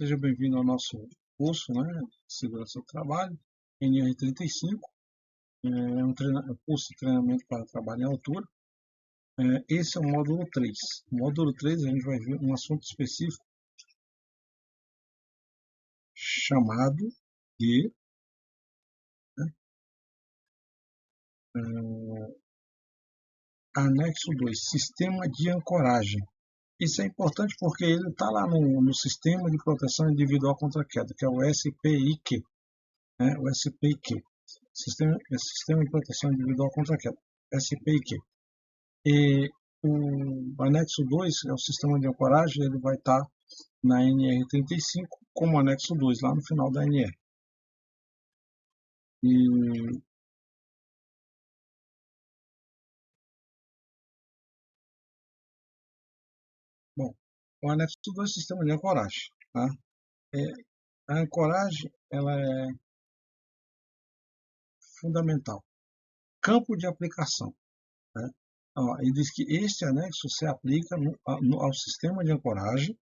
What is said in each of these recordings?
Seja bem-vindo ao nosso curso, né, de Segurança do Trabalho, NR35, é um curso de treinamento para trabalho em altura. Esse é o módulo 3. No módulo 3 a gente vai ver um assunto específico chamado de Anexo 2, Sistema de Ancoragem. Isso é importante porque ele está lá no Sistema de Proteção Individual contra Queda, que é o SPIQ. O SPIQ. Sistema de Proteção Individual contra Queda, SPIQ. E o anexo 2 é o sistema de ancoragem, ele vai estar na NR35 como anexo 2, lá no final da NR. Bom, o anexo 2 é o sistema de ancoragem. Tá? A ancoragem ela é fundamental. Campo de aplicação. Né? Ele diz que este anexo se aplica ao sistema de ancoragem,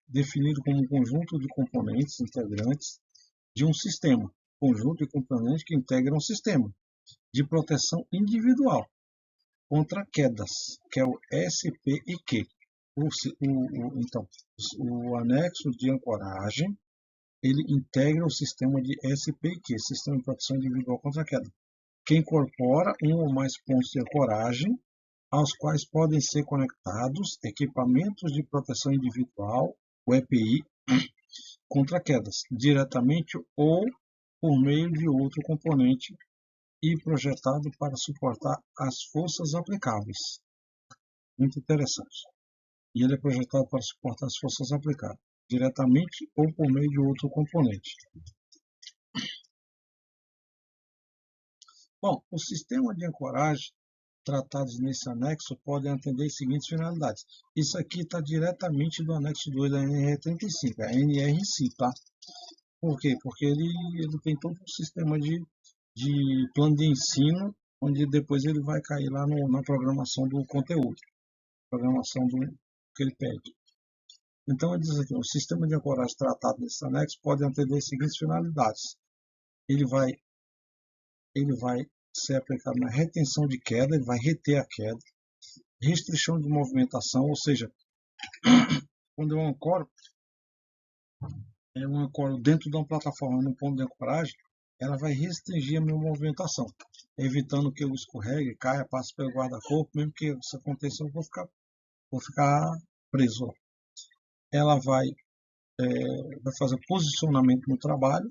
definido como um conjunto de componentes integrantes de um sistema, conjunto de componentes que integram um sistema de proteção individual contra quedas, que é o SPIQ. Então, o anexo de ancoragem, ele integra o sistema de SPIQ, Sistema de Proteção Individual contra Queda, que incorpora um ou mais pontos de ancoragem aos quais podem ser conectados equipamentos de proteção individual, o EPI, contra quedas, diretamente ou por meio de outro componente e projetado para suportar as forças aplicáveis. Muito interessante. E ele é projetado para suportar as forças aplicáveis, diretamente ou por meio de outro componente. Bom, o sistema de ancoragem tratados nesse anexo podem atender as seguintes finalidades. Isso aqui está diretamente do anexo 2 da NR35, a NR em si, tá? Por quê? Porque ele tem todo um sistema de plano de ensino, onde depois ele vai cair lá na programação do conteúdo, programação do que ele pede. Então, ele diz aqui, o sistema de ancoragem tratado nesse anexo pode atender as seguintes finalidades. Ele vai ser aplicado na retenção de queda, ele vai reter a queda, restrição de movimentação, ou seja, quando eu ancoro dentro de uma plataforma, num ponto de ancoragem, ela vai restringir a minha movimentação, evitando que eu escorregue, caia, passe pelo guarda-corpo, mesmo que isso aconteça, eu vou ficar preso. Ela vai fazer posicionamento no trabalho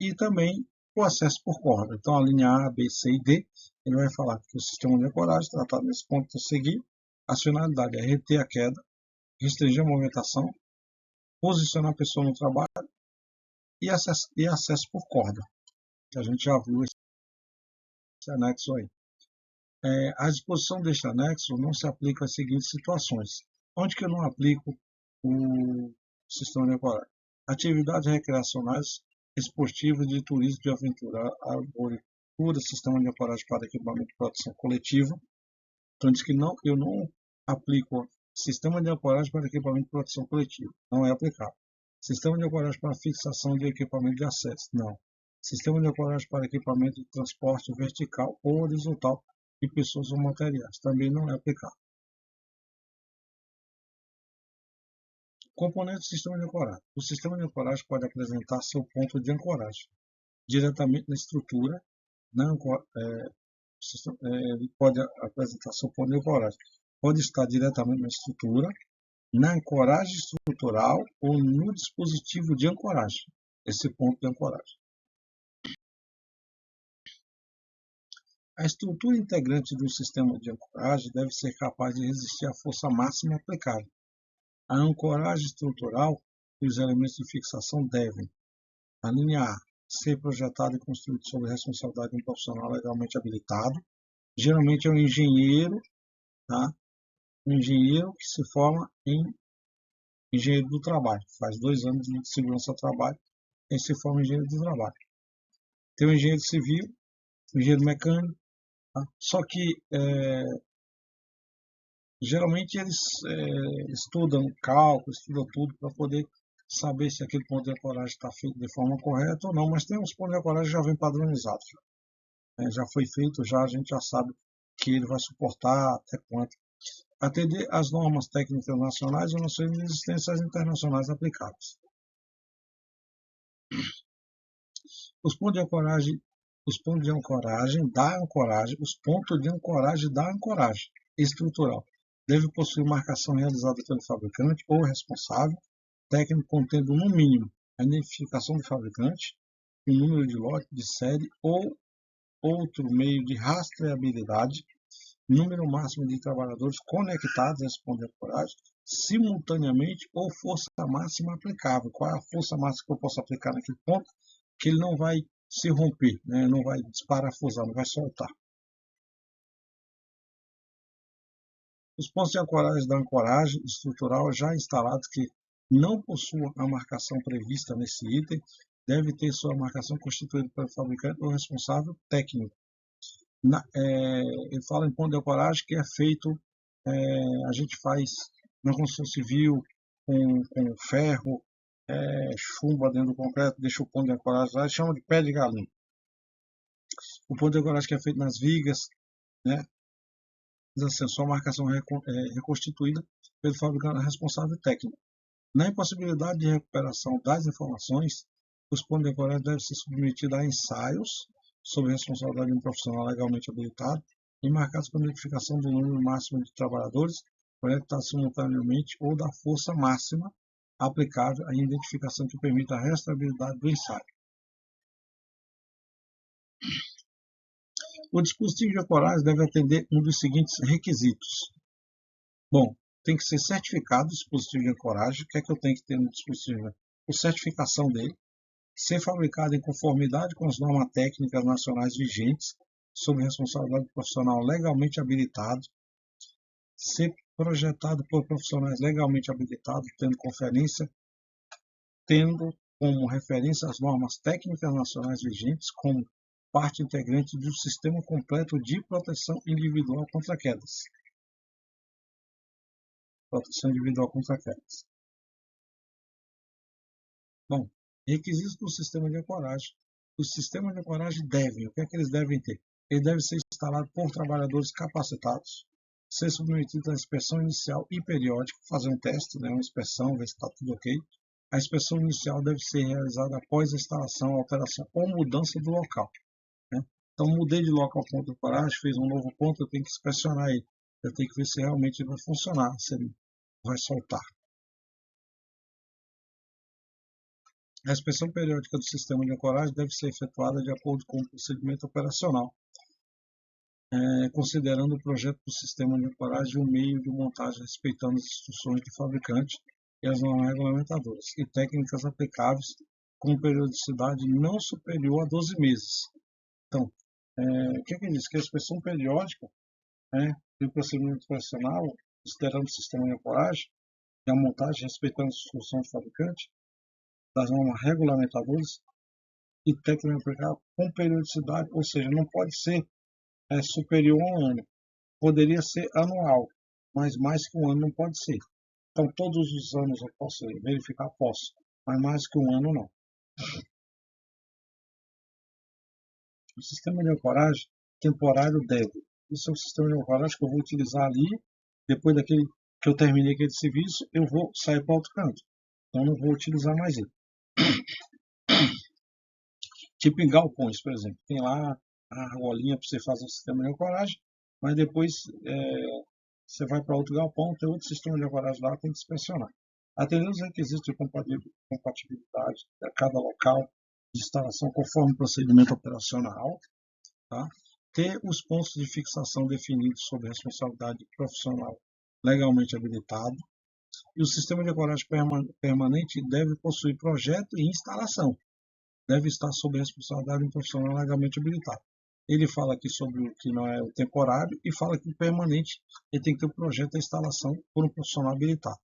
e também o acesso por corda. Então, a linha A, B, C e D, ele vai falar que o sistema de ancoragem, tratado nesse ponto a seguir, a finalidade é reter a queda, restringir a movimentação, posicionar a pessoa no trabalho e acesso por corda. Que a gente já viu esse anexo aí. A disposição deste anexo não se aplica às seguintes situações. Onde que eu não aplico o sistema de ancoragem? Atividades recreacionais, esportivas, de turismo, de aventura, arboricultura, sistema de ancoragem para equipamento de proteção coletiva. Então diz que eu não aplico sistema de ancoragem para equipamento de proteção coletiva. Não é aplicável. Sistema de ancoragem para fixação de equipamento de acesso. Não. Sistema de ancoragem para equipamento de transporte vertical ou horizontal de pessoas ou materiais. Também não é aplicável. Componente do sistema de ancoragem. O sistema de ancoragem pode apresentar seu ponto de ancoragem diretamente na estrutura. Ele pode apresentar seu ponto de ancoragem. Pode estar diretamente na estrutura, na ancoragem estrutural ou no dispositivo de ancoragem. Esse ponto de ancoragem. A estrutura integrante do sistema de ancoragem deve ser capaz de resistir à força máxima aplicada. A ancoragem estrutural e os elementos de fixação devem, a linha A, ser projetada e construída sob a responsabilidade de um profissional legalmente habilitado. Geralmente é um engenheiro, tá? Um engenheiro que se forma em engenheiro do trabalho. Faz 2 anos de segurança do trabalho e se forma em engenheiro do trabalho. Tem o engenheiro civil, o engenheiro mecânico. Tá? Só que geralmente eles estudam cálculo, estudam tudo para poder saber se aquele ponto de ancoragem está feito de forma correta ou não, mas tem uns pontos de ancoragem que já vem padronizados. Já foi feito, a gente já sabe que ele vai suportar até quanto. Atender às normas técnicas nacionais ou nas suas existências internacionais aplicáveis. Os pontos de ancoragem da ancoragem estrutural deve possuir marcação realizada pelo fabricante ou responsável técnico contendo no mínimo a identificação do fabricante, o número de lote de série ou outro meio de rastreabilidade, número máximo de trabalhadores conectados a esse ponto de ancoragem simultaneamente ou força máxima aplicável. Qual é a força máxima que eu posso aplicar naquele ponto que ele não vai se romper, né? Não vai desparafusar, não vai soltar. Os pontos de ancoragem da ancoragem estrutural já instalados que não possuam a marcação prevista nesse item deve ter sua marcação constituída pelo fabricante ou responsável técnico. Ele fala em ponto de ancoragem que é feito, a gente faz na construção civil com ferro, chumbo dentro do concreto, deixa o ponto de ancoragem lá, chama de pé de galinha. O ponto de ancoragem que é feito nas vigas, né? Assim, sua marcação reconstituída pelo fabricante responsável técnico. Na impossibilidade de recuperação das informações, os pontos de ancoragem devem ser submetidos a ensaios sob responsabilidade de um profissional legalmente habilitado e marcados com identificação do número máximo de trabalhadores conectados simultaneamente ou da força máxima aplicável à identificação que permita a restabilidade do ensaio. O dispositivo de ancoragem deve atender um dos seguintes requisitos. Bom, tem que ser certificado o dispositivo de ancoragem. O que é que eu tenho que ter no dispositivo? A certificação dele. Ser fabricado em conformidade com as normas técnicas nacionais vigentes, sob responsabilidade do profissional legalmente habilitado. Ser projetado por profissionais legalmente habilitados, tendo como referência as normas técnicas nacionais vigentes como parte integrante do sistema completo de proteção individual contra quedas. Proteção individual contra quedas. Bom, requisitos do sistema de ancoragem. Os sistemas de ancoragem devem, o que é que eles devem ter? Ele deve ser instalado por trabalhadores capacitados, ser submetido à inspeção inicial e periódica, fazer um teste, né, uma inspeção, ver se está tudo ok. A inspeção inicial deve ser realizada após a instalação, alteração ou mudança do local. Né? Então, mudei de local ponto de ancoragem, fiz um novo ponto, eu tenho que inspecionar ele. Eu tenho que ver se realmente vai funcionar, se ele vai soltar. A inspeção periódica do sistema de ancoragem deve ser efetuada de acordo com o procedimento operacional, considerando o projeto do sistema de ancoragem e o meio de montagem, respeitando as instruções do fabricante e as normas regulamentadoras, e técnicas aplicáveis com periodicidade não superior a 12 meses. Então, o que diz? Que a inspeção periódica do procedimento operacional, considerando o sistema de ancoragem e a montagem, respeitando as instruções do fabricante, das normas regulamentadoras e técnicas aplicadas com periodicidade, ou seja, não pode ser superior a um ano. Poderia ser anual, mas mais que um ano não pode ser. Então, todos os anos eu posso verificar, posso, mas mais que um ano não. O sistema de ancoragem temporário deve. Isso é o sistema de ancoragem que eu vou utilizar ali, depois daquele que eu terminei aquele serviço, eu vou sair para outro canto. Então, não vou utilizar mais ele. Tipo em galpões, por exemplo. Tem lá a argolinha para você fazer o sistema de ancoragem, mas depois você vai para outro galpão, tem outro sistema de ancoragem lá, tem que inspecionar. Atendendo os requisitos de compatibilidade a cada local de instalação conforme o procedimento operacional, tá? Ter os pontos de fixação definidos sob responsabilidade profissional legalmente habilitado, e o sistema de ancoragem permanente deve possuir projeto e instalação. Deve estar sob responsabilidade de um profissional legalmente habilitado. Ele fala aqui sobre o que não é o temporário e fala que o permanente ele tem que ter um projeto de instalação por um profissional habilitado.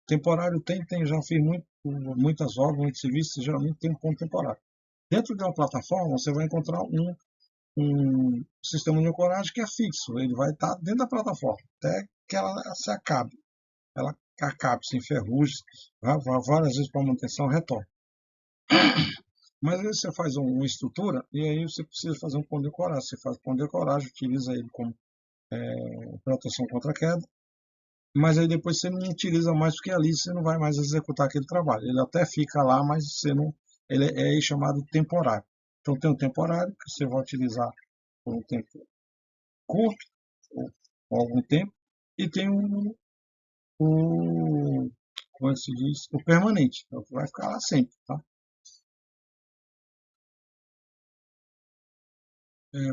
Temporário já fiz muitas obras, muitos serviços, geralmente tem um ponto temporário. Dentro de uma plataforma, você vai encontrar um sistema de ancoragem que é fixo, ele vai estar dentro da plataforma, até que ela se acabe. acabe, sem ferrugem, várias vezes para manutenção, retorna. Mas aí você faz uma estrutura e aí você precisa fazer um condecoragem. Você faz condecoragem, utiliza ele como proteção contra queda, mas aí depois você não utiliza mais porque ali você não vai mais executar aquele trabalho. Ele até fica lá, mas você não, ele é chamado temporário. Então tem um temporário que você vai utilizar por um tempo curto ou algum tempo e tem como se diz, o permanente, é o que vai ficar lá sempre, tá?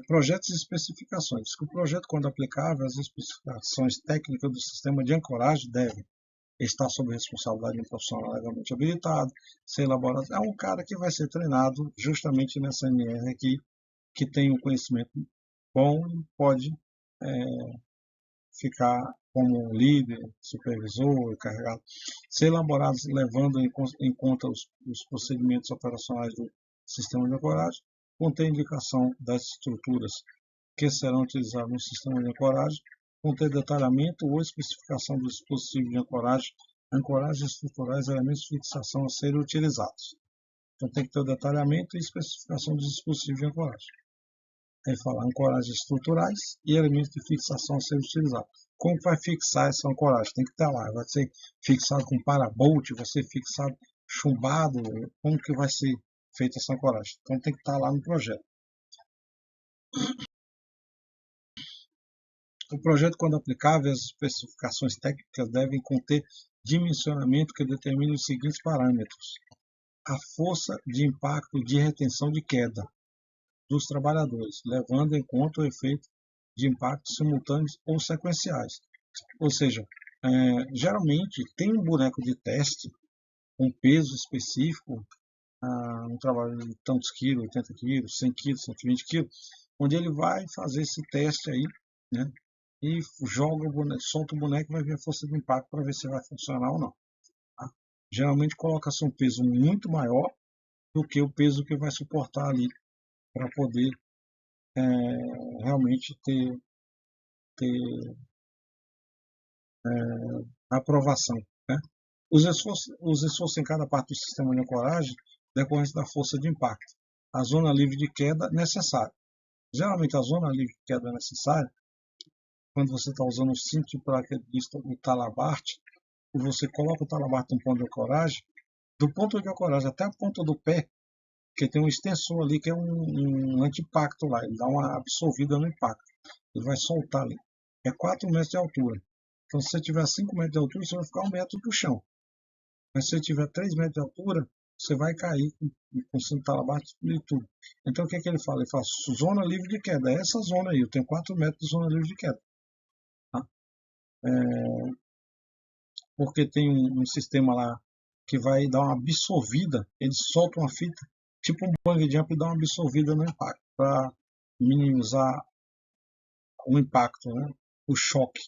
Projetos e especificações. O projeto, quando aplicável, as especificações técnicas do sistema de ancoragem devem estar sob responsabilidade de um profissional legalmente habilitado, ser elaborado. É um cara que vai ser treinado justamente nessa NR aqui, que tem um conhecimento bom e pode ficar como líder, supervisor, encarregado, ser elaborados levando em conta os procedimentos operacionais do sistema de ancoragem, conter indicação das estruturas que serão utilizadas no sistema de ancoragem, conter detalhamento ou especificação dos dispositivos de ancoragem, ancoragens estruturais e elementos de fixação a serem utilizados. Então tem que ter o detalhamento e especificação dos dispositivos de ancoragem. Aí fala ancoragens estruturais e elementos de fixação a serem utilizados. Como vai fixar essa ancoragem? Tem que estar lá. Vai ser fixado com parabolt, vai ser fixado chumbado. Como que vai ser feita essa ancoragem? Então tem que estar lá no projeto. O projeto, quando aplicável, as especificações técnicas devem conter dimensionamento que determine os seguintes parâmetros: a força de impacto de retenção de queda dos trabalhadores, levando em conta o efeito de impactos simultâneos ou sequenciais. Ou seja, geralmente tem um boneco de teste, um peso específico, um trabalho de tantos quilos, 80 quilos, 100 quilos, 120 quilos, onde ele vai fazer esse teste aí, né? E joga o boneco, solta o boneco e vai ver a força de impacto para ver se vai funcionar ou não. Tá? Geralmente coloca-se um peso muito maior do que o peso que vai suportar ali para poder realmente ter aprovação. Né? Os esforços em cada parte do sistema de ancoragem decorrem da força de impacto. A zona livre de queda necessária. Geralmente a zona livre de queda necessária, quando você está usando o cinto de paraquedista, o talabarte, e você coloca o talabarte no ponto de ancoragem, do ponto de ancoragem até a ponta do pé, que tem um extensor ali que é um anti-impacto lá, ele dá uma absorvida no impacto, ele vai soltar ali. É 4 metros de altura. Então, se você tiver 5 metros de altura, você vai ficar 1 metro do chão. Mas se você tiver 3 metros de altura, você vai cair com o cinto talabarte e tudo. Então, o que ele fala? Ele fala zona livre de queda. É essa zona aí, eu tenho 4 metros de zona livre de queda. Tá? Porque tem um sistema lá que vai dar uma absorvida, ele solta uma fita, tipo um bungee jump, e dá uma absorvida no impacto, para minimizar o impacto, né? O choque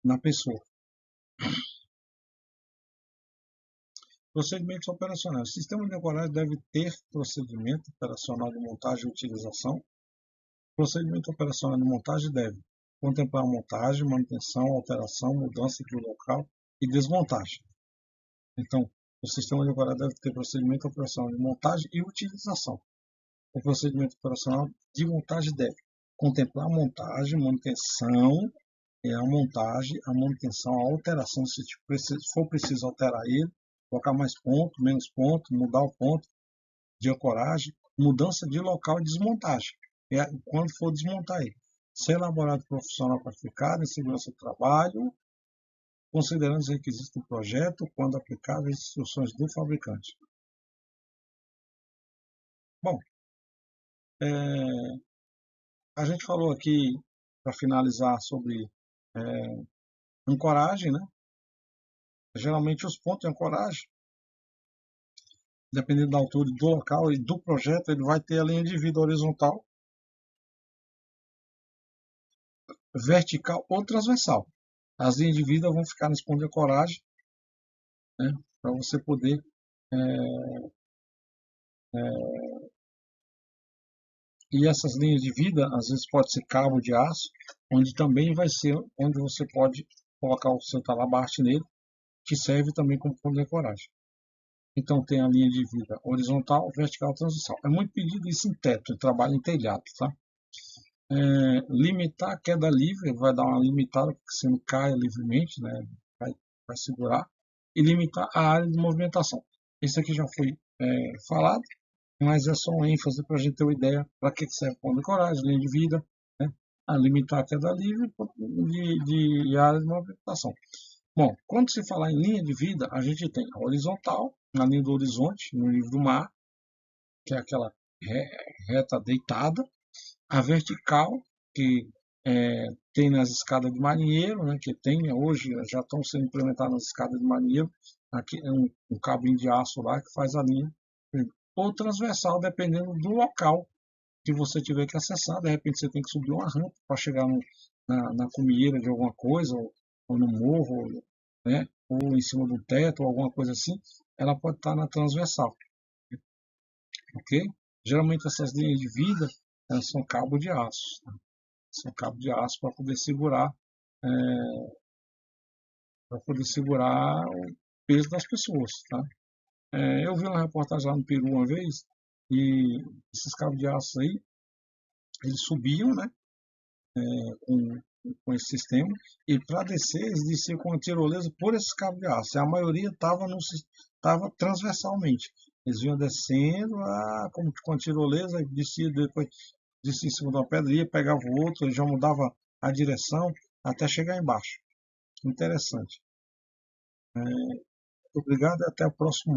na pessoa. Procedimentos operacionais. O sistema de ancoragem deve ter procedimento operacional de montagem e utilização. O procedimento operacional de montagem deve contemplar montagem, manutenção, alteração, mudança de local e desmontagem. Então, o sistema de ancoragem deve ter procedimento operacional de montagem e utilização. O procedimento operacional de montagem deve contemplar a montagem, manutenção, a montagem, a manutenção, a alteração, se for preciso alterar ele, colocar mais ponto, menos ponto, mudar o ponto de ancoragem, mudança de local e desmontagem. Quando for desmontar ele. Ser elaborado profissional qualificado em segurança do trabalho, considerando os requisitos do projeto, quando aplicáveis as instruções do fabricante. Bom, a gente falou aqui, para finalizar, sobre ancoragem, né? Geralmente os pontos de ancoragem, dependendo da altura do local e do projeto, ele vai ter a linha de vida horizontal, vertical ou transversal. As linhas de vida vão ficar nesse ponto de ancoragem, né? Para você poder e essas linhas de vida, às vezes pode ser cabo de aço, onde também vai ser onde você pode colocar o seu talabarte nele que serve também como ponto de ancoragem. Então tem a linha de vida horizontal, vertical, transversal. É muito pedido isso em teto, em trabalho em telhado, tá? Limitar a queda livre, vai dar uma limitada, porque você não caia livremente, né? Vai segurar. E limitar a área de movimentação. Isso aqui já foi falado, mas é só uma ênfase para a gente ter uma ideia para que serve ponto de ancoragem, linha de vida, né? A limitar a queda livre de área de movimentação. Bom, quando se falar em linha de vida, a gente tem a horizontal, na linha do horizonte, no nível do mar, que é aquela reta deitada, a vertical, que tem nas escadas de marinheiro, né, que tem hoje, já estão sendo implementadas nas escadas de marinheiro, aqui é um cabinho de aço lá que faz a linha, ou transversal, dependendo do local que você tiver que acessar. De repente você tem que subir uma rampa para chegar na cumieira de alguma coisa, ou no morro, né, ou em cima do teto, ou alguma coisa assim, ela pode estar na transversal, ok? Geralmente essas linhas de vida são cabos de aço, tá? São cabos de aço para poder segurar o peso das pessoas, tá? Eu vi uma reportagem lá no Peru uma vez e esses cabos de aço aí, eles subiam, né, com esse sistema, e para descer eles desciam com a tirolesa por esses cabos de aço. E a maioria estava transversalmente. Eles vinham descendo, como com a tirolesa, descia depois descia em cima de uma pedra, ia, pegava o outro, já mudava a direção até chegar embaixo. Interessante. Obrigado e até o próximo.